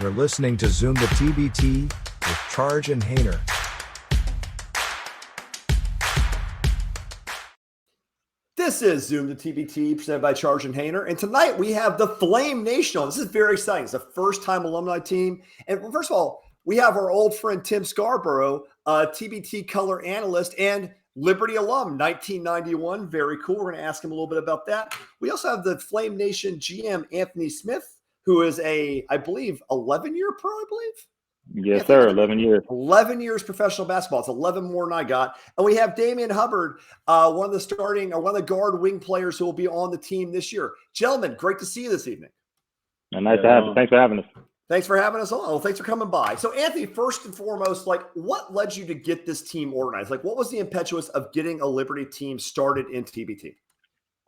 You're listening to Zoom the TBT with Charge and Hayner. This is Zoom the TBT presented by Charge and Hayner. And tonight we have the Flame Nation on. This is very exciting. It's a first-time alumni team. And first of all, we have our old friend Tim Scarborough, TBT color analyst and Liberty alum, 1991. Very cool. We're going to ask him a little bit about that. We also have the Flame Nation GM, Anthony Smith, who is I believe, 11-year pro, I believe. Yes, sir. 11 years. 11 years professional basketball. It's 11 more than I got. And we have Damien Hubbard, one of the guard wing players who will be on the team this year. Gentlemen, great to see you this evening. Nice to have you. Thanks for having us. Thanks for having us on. Well, thanks for coming by. So, Anthony, first and foremost, what led you to get this team organized? What was the impetus of getting a Liberty team started in TBT?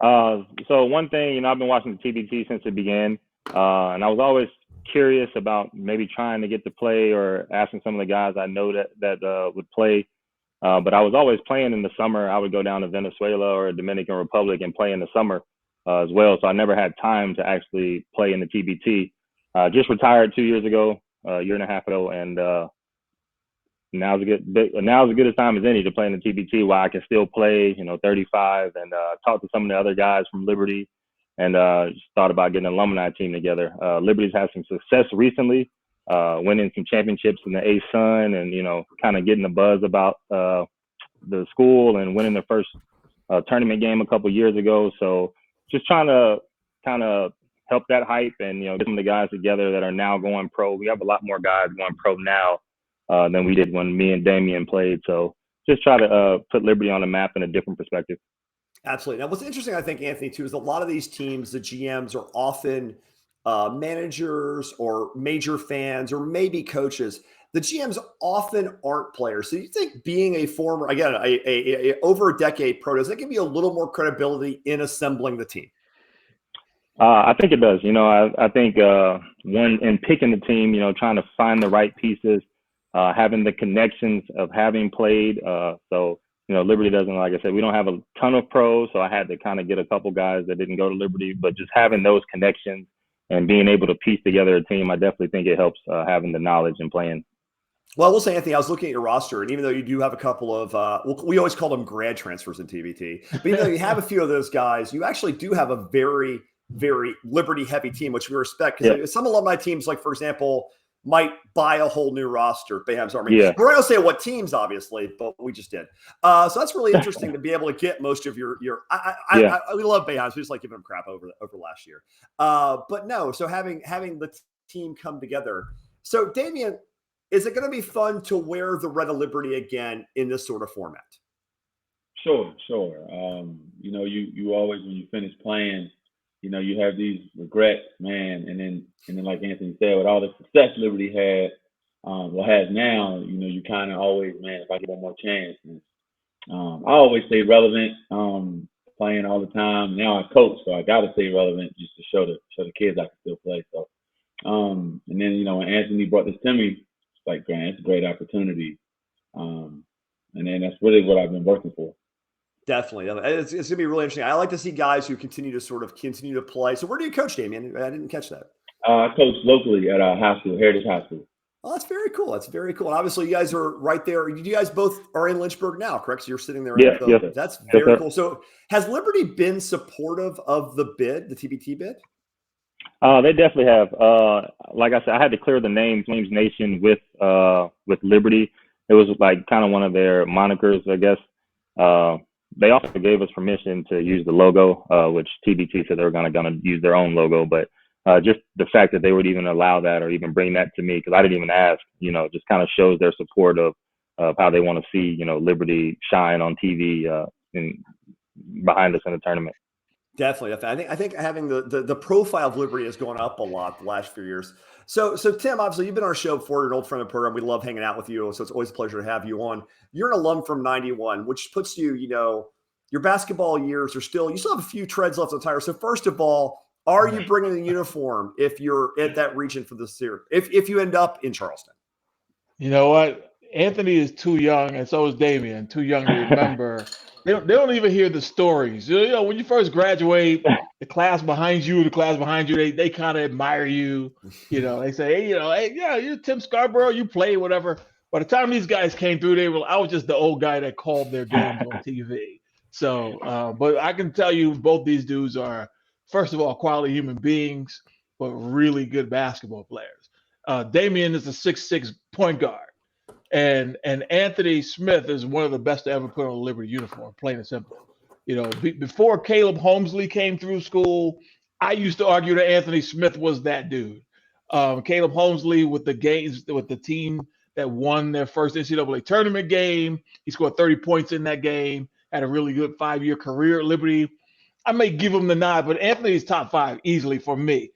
So one thing, I've been watching the TBT since it began, and I was always curious about maybe trying to get to play or asking some of the guys I know that would play. But I was always playing in the summer. I would go down to Venezuela or Dominican Republic and play in the summer as well. So I never had time to actually play in the TBT. Just retired 2 years ago, a year and a half ago, and now's as good a time as any to play in the TBT while I can still play, 35, and talk to some of the other guys from Liberty, and just thought about getting an alumni team together. Liberty's had some success recently, winning some championships in the A-Sun, and kind of getting the buzz about the school and winning their first tournament game a couple years ago. So just trying to kind of help that hype and get some of the guys together that are now going pro. We have a lot more guys going pro now than we did when me and Damien played. So just try to put Liberty on the map in a different perspective. Absolutely. Now, what's interesting, I think, Anthony, too, is a lot of these teams, the GMs are often managers or major fans or maybe coaches. The GMs often aren't players. So you think being a former, again, a over a decade pro, does that give you a little more credibility in assembling the team? I think it does. I think when in picking the team, trying to find the right pieces, having the connections of having played. So Liberty doesn't, like I said, we don't have a ton of pros, so I had to kind of get a couple guys that didn't go to Liberty, but just having those connections and being able to piece together a team, I definitely think it helps having the knowledge and playing. Well, I will say, Anthony, I was looking at your roster, and even though you do have a couple of, we always call them grad transfers in TBT, but even though you have a few of those guys, you actually do have a very, very Liberty-heavy team, which we respect. Because some alumni teams, like, for example, might buy a whole new roster. Bayham's Army. Yeah. We're not going to say what teams, obviously, but we just did. So that's really interesting to be able to get most of your. We love Bayham's. We just like giving them crap over last year. But no, so having the team come together. So Damien, is it going to be fun to wear the Red of Liberty again in this sort of format? Sure. You always, when you finish playing, you have these regrets, man, and then like Anthony said, with all the success Liberty has now, you kind of always, man, if I get one more chance. And, I always stay relevant, playing all the time. Now I coach, so I got to stay relevant just to show the kids I can still play. So, and then when Anthony brought this to me, it's like, man, it's a great opportunity, and then that's really what I've been working for. Definitely. It's going to be really interesting. I like to see guys who continue to play. So where do you coach, Damien? I didn't catch that. I coach locally at a high school, Heritage High School. Oh, that's very cool. And obviously you guys are right there. You guys both are in Lynchburg now, correct? So you're sitting there. Yeah. That's very cool. So has Liberty been supportive of the bid, the TBT bid? They definitely have. Like I said, I had to clear the name Flames Nation with Liberty. It was like kind of one of their monikers, I guess. They also gave us permission to use the logo, which TBT said they were going to use their own logo. But just the fact that they would even allow that or even bring that to me, because I didn't even ask, just kind of shows their support of how they want to see, Liberty shine on TV and behind us in the tournament. Definitely. I think having the profile of Liberty has gone up a lot the last few years. So Tim, obviously you've been on our show before. You're an old friend of the program. We love hanging out with you. So it's always a pleasure to have you on. You're an alum from 91, which puts you, your basketball years you still have a few treads left on the tire. So first of all, are you bringing the uniform if you're at that region for this year, if you end up in Charleston? You know what? Anthony is too young, and so is Damien, too young to remember. They don't even hear the stories. When you first graduate, the class behind you, they kind of admire you. They say, hey, yeah, you're Tim Scarborough, you play, whatever. By the time these guys came through, I was just the old guy that called their games on TV. So, but I can tell you, both these dudes are, first of all, quality human beings, but really good basketball players. Damien is a 6'6" point guard. And Anthony Smith is one of the best to ever put on a Liberty uniform, plain and simple. Before Caleb Holmesley came through school, I used to argue that Anthony Smith was that dude. Caleb Holmesley with the team that won their first NCAA tournament game, he scored 30 points in that game, had a really good 5-year career at Liberty. I may give him the nod, but Anthony's top 5 easily for me.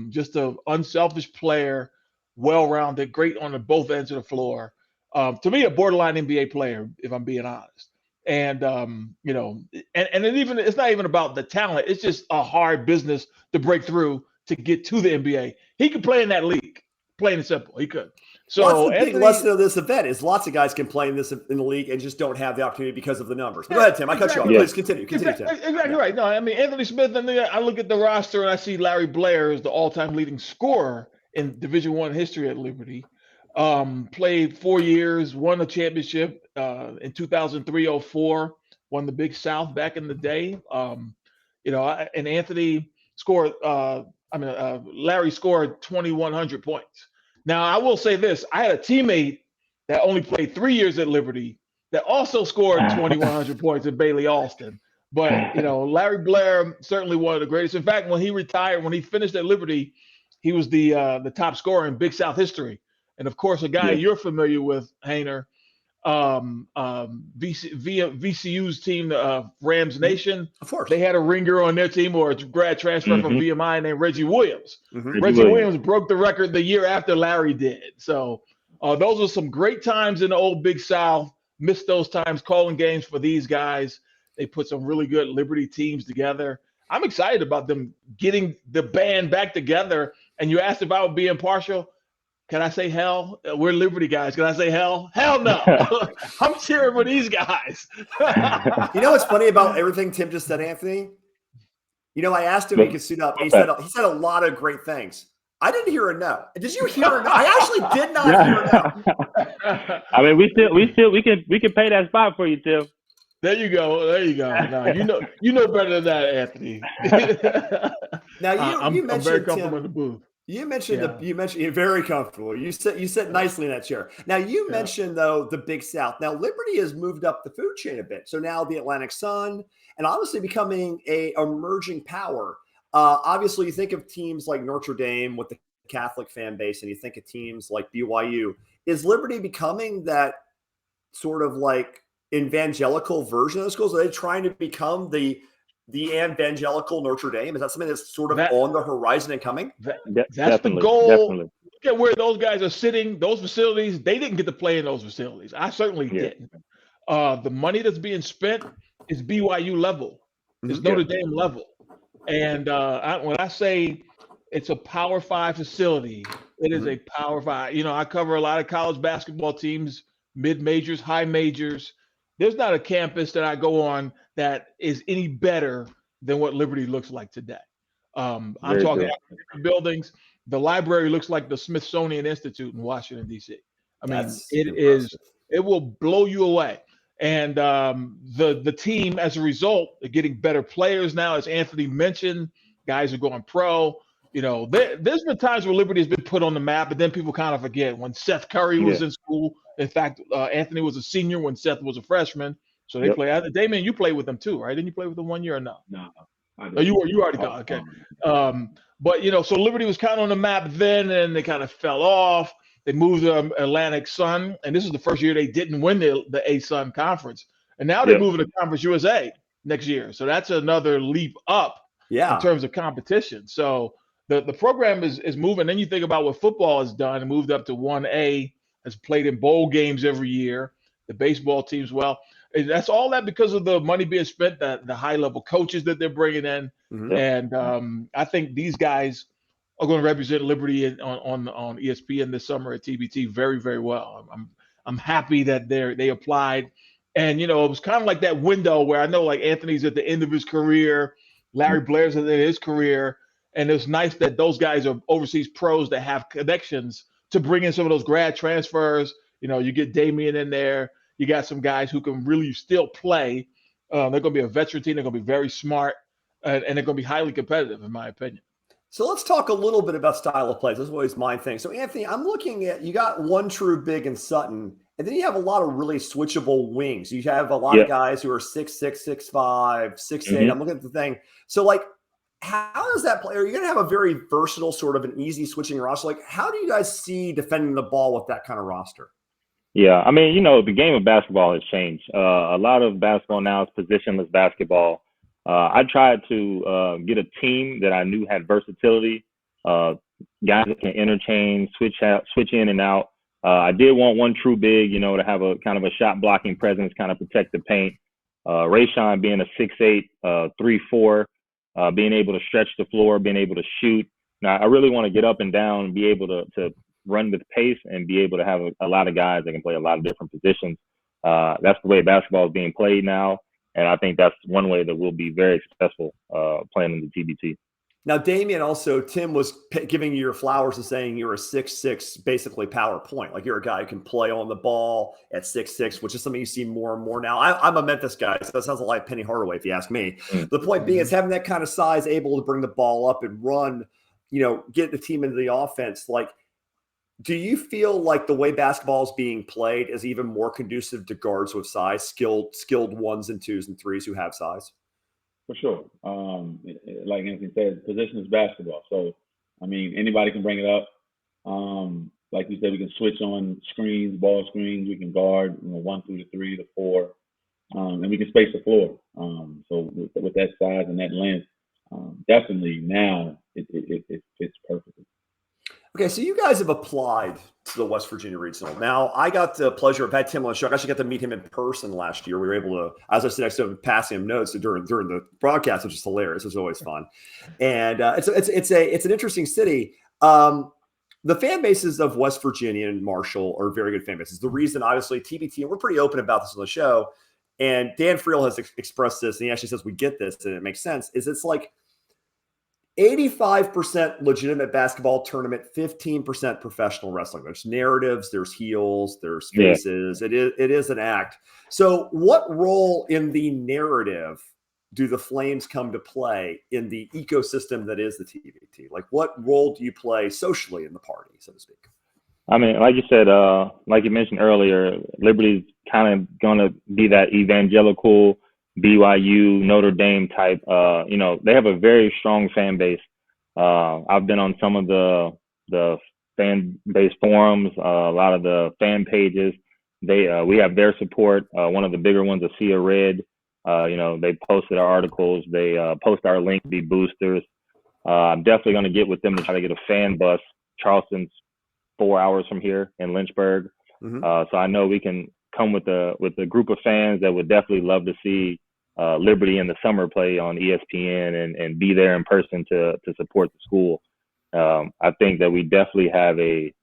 Just an unselfish player, well-rounded, great on both ends of the floor. To me, a borderline NBA player, if I'm being honest. And and it's not even about the talent. It's just a hard business to break through to get to the NBA. He could play in that league, plain and simple. He could. So that's the big lesson of this event is lots of guys can play in the league and just don't have the opportunity because of the numbers. Go ahead, Tim. I cut you off. Please continue. Tim. Exactly right. No, I mean Anthony Smith, and then I look at the roster and I see Larry Blair as the all-time leading scorer in Division I history at Liberty. Played 4 years, won a championship in 2003-04, won the Big South back in the day. And Anthony scored. Larry scored 2,100 points. Now, I will say this. I had a teammate that only played 3 years at Liberty that also scored 2,100 points at Bailey Alston. But, Larry Blair, certainly one of the greatest. In fact, when he finished at Liberty, he was the top scorer in Big South history. And, of course, a guy you're familiar with, Hainer, VCU's team, Rams Nation. Of course. They had a ringer on their team or a grad transfer from VMI named Reggie Williams. Reggie Williams broke the record the year after Larry did. So those were some great times in the old Big South. Missed those times calling games for these guys. They put some really good Liberty teams together. I'm excited about them getting the band back together. And you asked if I would be impartial. Can I say hell? We're Liberty guys. Can I say hell? Hell no. I'm cheering for these guys. You know what's funny about everything Tim just said, Anthony? I asked him if he could suit up. He said a lot of great things. I didn't hear a no. Did you hear a no? I actually did not hear a no. I mean, we can pay that spot for you, Tim. There you go. No, you know better than that, Anthony. Now I'm mentioned very comfortable Tim, in the booth. You mentioned you're very comfortable. You sit nicely in that chair. Now you mentioned though the Big South. Now Liberty has moved up the food chain a bit. So now the Atlantic Sun and obviously becoming a emerging power. Obviously you think of teams like Notre Dame with the Catholic fan base, and you think of teams like BYU. Is Liberty becoming that sort of like evangelical version of the schools? Are they trying to become the evangelical Notre Dame? Is that something that's sort of on the horizon and coming? That's the goal. Definitely. Look at where those guys are sitting, those facilities. They didn't get to play in those facilities. I certainly didn't. The money that's being spent is BYU level. It's Notre Dame level. And when I say it's a Power 5 facility, it is a Power 5. I cover a lot of college basketball teams, mid-majors, high majors. There's not a campus that I go on that is any better than what Liberty looks like today. I'm talking buildings. The library looks like the Smithsonian Institute in Washington, D.C. I mean, it will blow you away. And the team, as a result, are getting better players now. As Anthony mentioned, guys are going pro. There's been times where Liberty has been put on the map, but then people kind of forget. When Seth Curry was in school, in fact, Anthony was a senior when Seth was a freshman. So they play. Damien, you played with them too, right? Didn't you play with them 1 year or no? No. You already got okay. But so Liberty was kind of on the map then, and they kind of fell off. They moved to Atlantic Sun, and this is the first year they didn't win the A-Sun conference. And now they're moving to Conference USA next year. So that's another leap up in terms of competition. So the program is moving. Then you think about what football has done and moved up to 1A, has played in bowl games every year. The baseball teams, and that's all that because of the money being spent, the high-level coaches that they're bringing in. And I think these guys are going to represent Liberty on ESPN this summer at TBT very, very well. I'm happy that they applied. And, it was kind of like that window where I know like Anthony's at the end of his career, Larry Blair's at the end of his career. And it's nice that those guys are overseas pros that have connections to bring in some of those grad transfers. You get Damien in there. You got some guys who can really still play. They're going to be a veteran team. They're going to be very smart, and they're going to be highly competitive, in my opinion. So let's talk a little bit about style of play. This is always my thing. So, Anthony, I'm looking at, you got one true big in Sutton, and then you have a lot of really switchable wings. You have a lot of guys who are 6'6", 6'5", 6'8". I'm looking at the thing. So, like, how does that play? Are you going to have a very versatile sort of an easy switching roster? Like, how do you guys see defending the ball with that kind of roster? Yeah, I mean, the game of basketball has changed. A lot of basketball now is positionless basketball. I tried to get a team that I knew had versatility, guys that can interchange, switch in and out. I did want one true big, to have a kind of a shot blocking presence, kind of protect the paint. Rayshawn being a 6'8", 3'4", being able to stretch the floor, being able to shoot. Now, I really want to get up and down and be able to run with pace and be able to have a lot of guys that can play a lot of different positions. That's the way basketball is being played now. And I think that's one way that we'll be very successful playing in the TBT. Now, Damien, also, Tim was giving you your flowers and saying you're a 6'6", basically power point. Like, you're a guy who can play on the ball at 6'6", which is something you see more and more now. I'm a Memphis guy, so that sounds a lot like Penny Hardaway, if you ask me. The point being is having that kind of size, able to bring the ball up and run, get the team into the offense. Like, do you feel like the way basketball is being played is even more conducive to guards with size, skilled 1s and 2s and 3s who have size? For sure. Like Anthony said, position is basketball. So, I mean, anybody can bring it up. Like you said, we can switch on screens, ball screens. We can guard, 1 through the 3 to 4, and we can space the floor. So with that size and that length, definitely now it fits perfectly. Okay, so you guys have applied to the West Virginia Regional. Now, I got the pleasure of had Tim on the show. I actually got to meet him in person last year. We were able to, as I said next to him, passing him notes during the broadcast, which is hilarious. It was always fun, and it's an interesting city. The fan bases of West Virginia and Marshall are very good fan bases. The reason, obviously, TBT, and we're pretty open about this on the show, and Dan Friel has expressed this, and he actually says we get this, and it makes sense. Is it's like 85% legitimate basketball tournament, 15% professional wrestling. There's narratives, there's heels, there's faces. Yeah. It is an act. So what role in the narrative do the Flames come to play in the ecosystem that is the TBT? Like, what role do you play socially in the party, so to speak? I mean, like you said, like you mentioned earlier, Liberty's kind of going to be that evangelical BYU, Notre Dame type. They have a very strong fan base. I've been on some of the fan base forums, a lot of the fan pages. We have their support. One of the bigger ones, Asia Red. They posted our articles. They post our link, be boosters. I'm definitely going to get with them to try to get a fan bus. Charleston's 4 hours from here in Lynchburg. So I know we can come with a group of fans that would definitely love to see Liberty in the summer play on ESPN and be there in person to support the school. I think that we definitely have a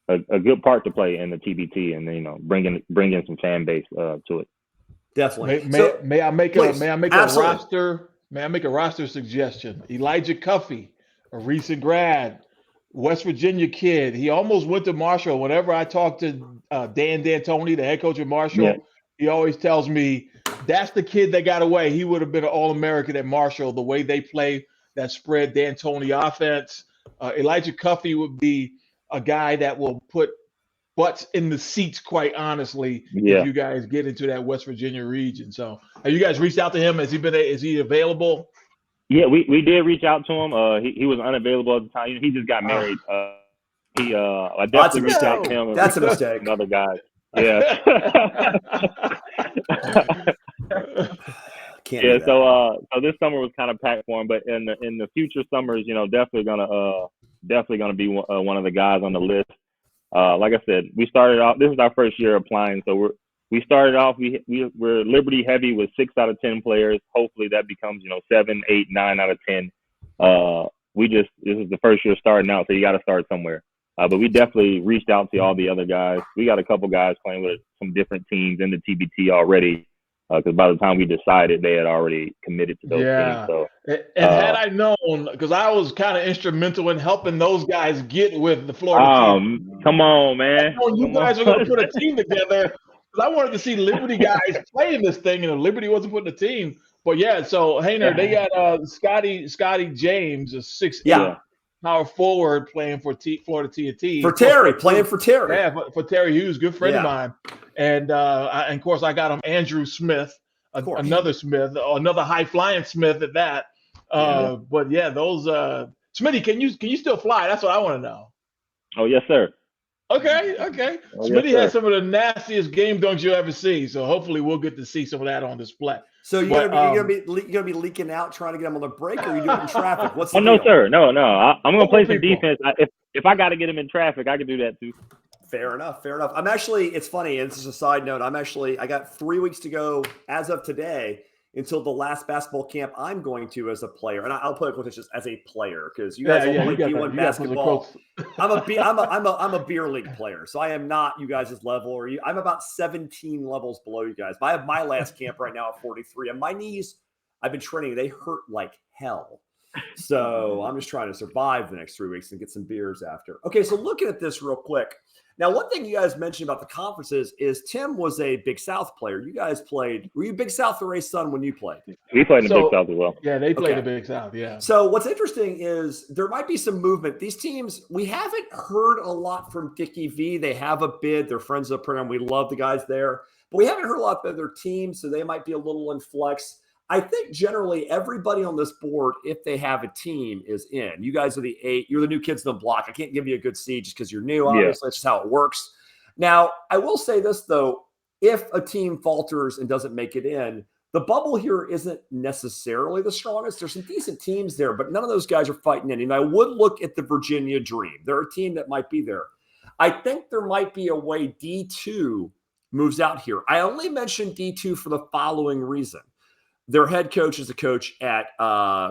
good part to play in the TBT, and bring in some fan base to it. Definitely. May I make absolutely. a roster suggestion? Elijah Cuffey, a recent grad, West Virginia kid. He almost went to Marshall. Whenever I talk to Dan D'Antoni, the head coach of Marshall, he always tells me that's the kid that got away. He would have been an All-American at Marshall, the way they play that spread D'Antoni offense. Elijah Cuffey would be a guy that will put butts in the seats, quite honestly, if you guys get into that West Virginia region. So have you guys reached out to him? Is he available? Yeah, we did reach out to him. He was unavailable at the time. He just got married. I definitely reached out to him. That's a mistake. Another guy. Yeah. So this summer was kind of packed for him, but in the future summers, definitely gonna be one of the guys on the list. Like I said, we started off. This is our first year applying, so we started off. We're Liberty heavy with 6 out of 10 players. Hopefully that becomes 7, 8, 9 out of 10. This is the first year starting out, so you got to start somewhere. But we definitely reached out to all the other guys. We got a couple guys playing with some different teams in the TBT already. Because by the time we decided, they had already committed to those teams. So, and had I known, because I was kind of instrumental in helping those guys get with the Florida team. Come on, man. When you guys were going to put a team together, because I wanted to see Liberty guys playing this thing, and Liberty wasn't putting a team. But yeah, so Hainer, they got Scotty James, a 6'8" power forward playing for Florida T&T. For Terry, playing for Terry. Yeah, for Terry Hughes, good friend of mine. And of course, I got him Andrew Smith, another Smith, another high-flying Smith at that. But yeah, those Smitty, can you still fly? That's what I want to know. Oh, yes, sir. Okay. Smitty has some of the nastiest game dunks you'll ever see. So hopefully we'll get to see some of that on display. So you're gonna be leaking out trying to get them on the break, or are you doing it in traffic? What's the no, deal? sir. No. I'm gonna play some defense. If I got to get them in traffic, I can do that too. Fair enough. I'm actually, it's funny, and this is a side note. I got 3 weeks to go as of today until the last basketball camp I'm going to as a player. And I'll play quotations as a player because you guys all play D1 basketball. I'm a beer league player, so I am not you guys' level. I'm about 17 levels below you guys. I have my last camp right now at 43, and my knees, I've been training, they hurt like hell. So I'm just trying to survive the next 3 weeks and get some beers after. Okay, so looking at this real quick. Now, one thing you guys mentioned about the conferences is Tim was a Big South player. You guys played. Were you Big South or A-Sun when you played? We played in the Big South as well. Yeah, they played in the Big South, yeah. So what's interesting is there might be some movement. These teams, we haven't heard a lot from Dickie V. They have a bid. They're friends of the program. We love the guys there. But we haven't heard a lot about their team, so they might be a little in flex. I think generally everybody on this board, if they have a team, is in. You guys are the 8. You're the new kids on the block. I can't give you a good seed just because you're new, obviously. That's just how it works. Now, I will say this, though. If a team falters and doesn't make it in, the bubble here isn't necessarily the strongest. There's some decent teams there, but none of those guys are fighting in. And I would look at the Virginia Dream. They're a team that might be there. I think there might be a way D2 moves out here. I only mentioned D2 for the following reason. Their head coach is a coach at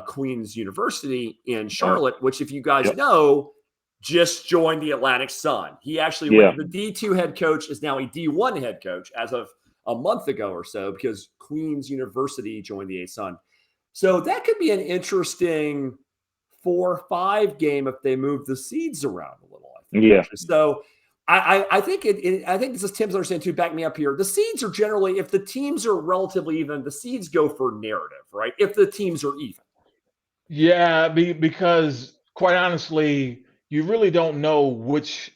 Queen's University in Charlotte, which, if you guys know, just joined the Atlantic Sun. He actually went. The D2 head coach is now a D1 head coach as of a month ago or so because Queen's University joined the A-Sun. So that could be an interesting 4-5 game if they move the seeds around a little. I think. Yeah. So I think I think this is Tim's understanding too. Back me up here. The seeds are generally, if the teams are relatively even, the seeds go for narrative, right? If the teams are even. Yeah, because quite honestly, you really don't know which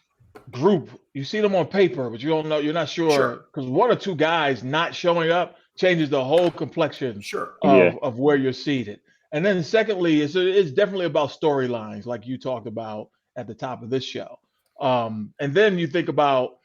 group. You see them on paper, but you don't know. You're not sure because one or two guys not showing up changes the whole complexion of where you're seated. And then secondly, it's definitely about storylines, like you talked about at the top of this show. And then you think about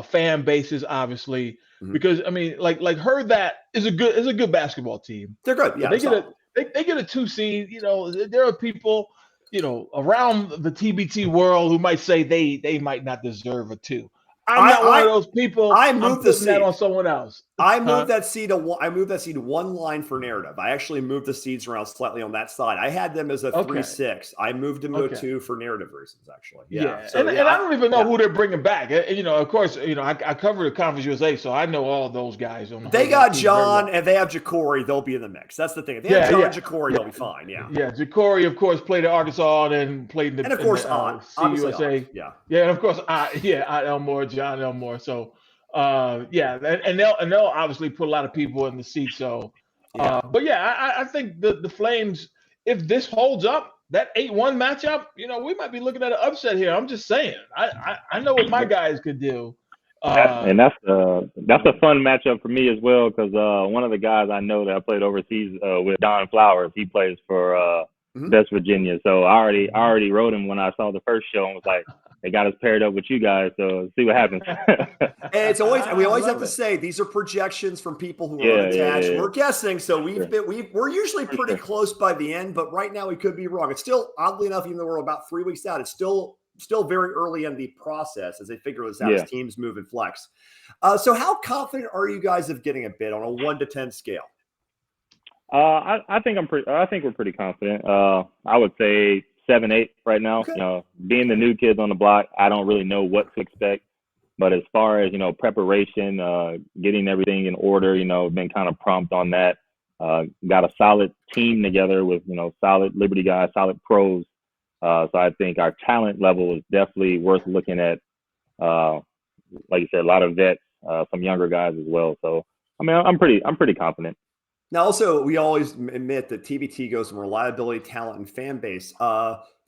fan bases, obviously, because I mean, like Heard That is a good basketball team. They're good. Yeah, they get a 2 seed. You know, there are people, you know, around the TBT world who might say they might not deserve a 2. I'm not one of those people. I moved the seed on someone else. I moved that seed. I moved that seed one line for narrative. I actually moved the seeds around slightly on that side. I had them as a 3-6. I moved them to a 2 for narrative reasons, actually. And I don't even know who they're bringing back. You know, of course, you know, I cover the Conference USA, so I know all those guys. They got John and they have Ja'Cory. They'll be in the mix. That's the thing. If they have John and Ja'Cory, they'll be fine. Yeah. Yeah. Ja'Cory, of course, played at Arkansas and then played in the and of course CUSA. Yeah, and of course, Elmore, John Elmore. So, and they'll obviously put a lot of people in the seat. So, but yeah, I think the Flames, if this holds up, that 8-1 matchup, you know, we might be looking at an upset here. I'm just saying. I know what my guys could do. And that's a fun matchup for me as well because one of the guys I know that I played overseas with, Don Flowers, he plays for West Virginia. So I already wrote him when I saw the first show and was like, they got us paired up with you guys, so see what happens. And it's always, we always have to say these are projections from people who are unattached. We're guessing, so we're usually pretty close by the end, but right now we could be wrong. It's still, oddly enough, even though we're about 3 weeks out, it's still very early in the process as they figure this out as teams move and flex. So how confident are you guys of getting a bid on a 1 to 10 scale? I think we're pretty confident. I would say 7-8 right now. Okay. You know, being the new kids on the block, I don't really know what to expect. But as far as, you know, preparation, getting everything in order, you know, been kind of prompt on that. Got a solid team together with, you know, solid Liberty guys, solid pros. So I think our talent level is definitely worth looking at. Like you said, a lot of vets, some younger guys as well. So, I mean, I'm pretty confident. Now, also, we always admit that TBT goes from reliability, talent, and fan base.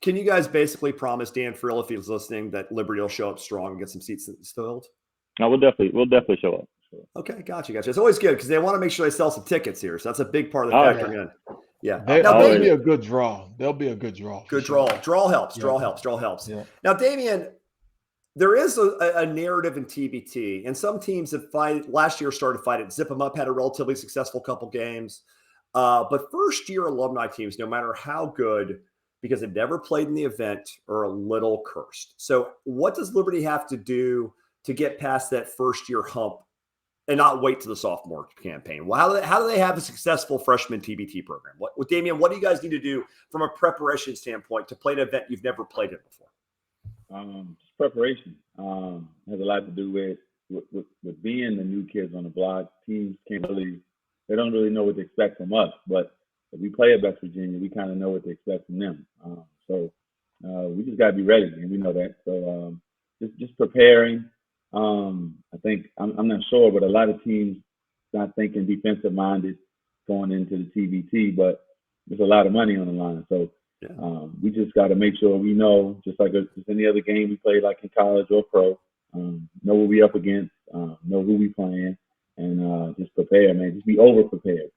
Can you guys basically promise Dan Frill, if he's listening, that Liberty will show up strong and get some seats filled? No, we'll definitely show up. Okay, gotcha. It's always good because they want to make sure they sell some tickets here. So that's a big part of factoring in. Yeah. They'll be a good draw. They'll be a good draw. Good sure. draw. Draw helps. Yeah. Draw helps. Yeah. Now, Damien, there is a narrative in TBT, and some teams have last year started fighting. Zip 'em Up had a relatively successful couple games. But first-year alumni teams, no matter how good, because they've never played in the event, are a little cursed. So what does Liberty have to do to get past that first-year hump and not wait to the sophomore campaign? Well, how do they have a successful freshman TBT program? Damien, what do you guys need to do from a preparation standpoint to play an event you've never played in before? Just preparation has a lot to do with being the new kids on the block. Teams they don't really know what to expect from us, but if we play at West Virginia, we kind of know what to expect from them. So we just got to be ready, and we know that. So just preparing. I think I'm not sure, but a lot of teams not thinking defensive minded going into the TBT, but there's a lot of money on the line. So we just got to make sure we know, just like just any other game we play, like in college or pro, know what we up against, know who we playing, and just prepare, man. Just be over prepared.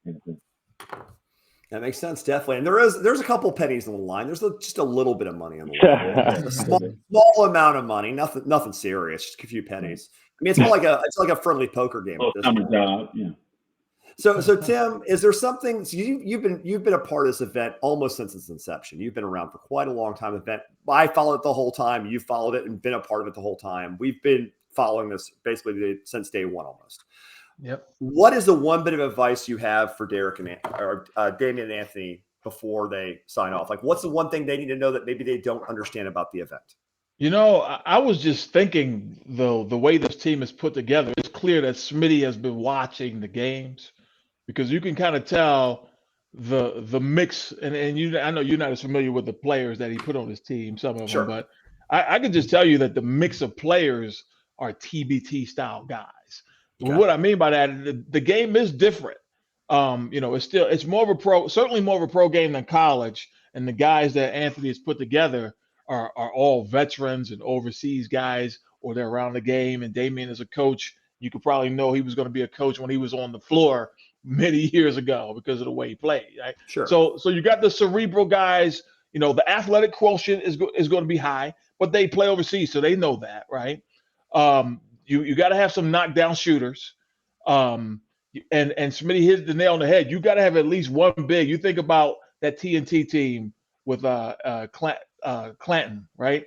That makes sense, definitely. And there's a couple pennies on the line. There's just a little bit of money on the line. A small amount of money, nothing serious, just a few pennies. I mean, it's more like a friendly poker game. At this point. Job, yeah. So Tim, is there something? So you've been a part of this event almost since its inception. You've been around for quite a long time. I followed it the whole time. You followed it and been a part of it the whole time. We've been following this basically since day one almost. Yep. What is the one bit of advice you have for Derek or Damien and Anthony before they sign off? Like, what's the one thing they need to know that maybe they don't understand about the event? You know, I was just thinking, though, the way this team is put together, it's clear that Smitty has been watching the games, because you can kind of tell the mix. And I know you're not as familiar with the players that he put on his team, some of them, but I can just tell you that the mix of players are TBT style guys. Okay. What I mean by that, the game is different. You know, it's more of certainly more of a pro game than college. And the guys that Anthony has put together are all veterans and overseas guys, or they're around the game. And Damien is a coach. You could probably know he was going to be a coach when he was on the floor many years ago because of the way he played. Right? Sure. So you got the cerebral guys. You know, the athletic quotient is going to be high, but they play overseas, so they know that, right? You got to have some knockdown shooters. And Smitty hit the nail on the head. You got to have at least one big. You think about that TNT team with Clanton, right?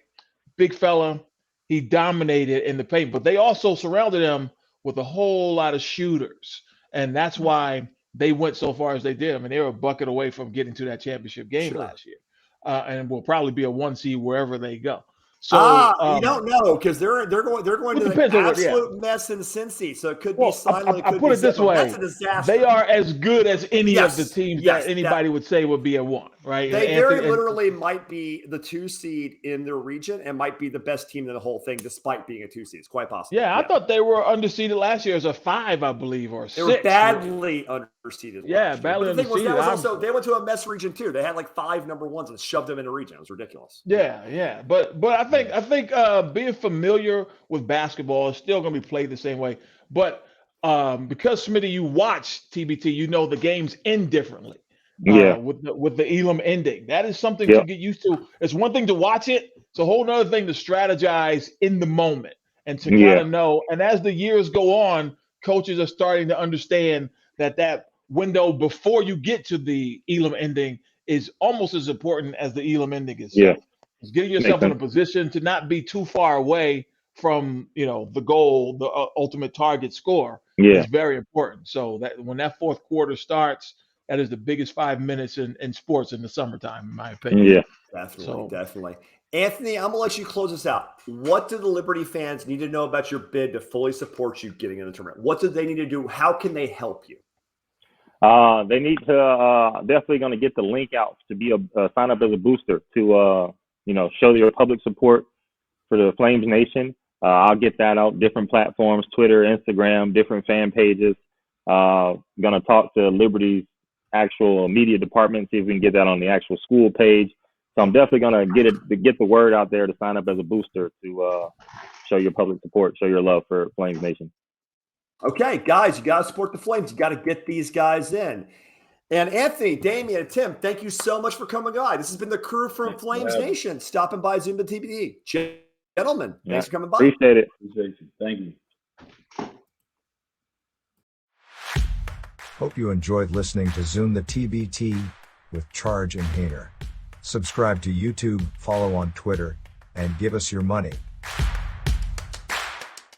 Big fella. He dominated in the paint, but they also surrounded him with a whole lot of shooters. And that's why they went so far as they did. I mean, they were a bucket away from getting to that championship game last year. And will probably be a 1 seed wherever they go. So you don't know, because they're going to the absolute mess in Cincy. So it could be silent. I put it this way: that's a disaster. They are as good as any of the teams that anybody would say would be a 1, right? They literally might be the 2 seed in their region and might be the best team in the whole thing, despite being a 2 seed. It's quite possible. Yeah, I thought they were underseeded last year as a 5, I believe, or 6. They were badly underseeded. Yeah, badly underseeded. They went to a mess region too. They had like 5 number 1s and shoved them in a region. It was ridiculous. Yeah. But I think being familiar with basketball is still going to be played the same way. But because Smitty, you watch TBT, you know the games end differently. With the Elam ending, that is something to get used to. It's one thing to watch it; it's a whole other thing to strategize in the moment and to kind of know. And as the years go on, coaches are starting to understand that window before you get to the Elam ending is almost as important as the Elam ending itself. It's getting yourself in a position to not be too far away from, the goal, the ultimate target score is very important. So that when that fourth quarter starts, that is the biggest 5 minutes in sports in the summertime, in my opinion. Yeah. Definitely, definitely. Anthony, I'm gonna let you close this out. What do the Liberty fans need to know about your bid to fully support you getting in the tournament? What do they need to do? How can they help you? They need to definitely going to get the link out to be a sign up as a booster to show your public support for the Flames Nation. I'll get that out, different platforms, Twitter, Instagram, different fan pages. Going to talk to Liberty's actual media department, see if we can get that on the actual school page. So I'm definitely going to get the word out there to sign up as a booster to show your public support, show your love for Flames Nation. Okay, guys, you got to support the Flames. You got to get these guys in. And Anthony, Damien, and Tim, thank you so much for coming by. This has been the crew from Flames Nation stopping by ZoomTheTBT. Gentlemen, thanks for coming by. Appreciate it. Appreciate you. Thank you. Hope you enjoyed listening to Zoom the TBT with Charge and Hayner. Subscribe to YouTube, follow on Twitter, and give us your money.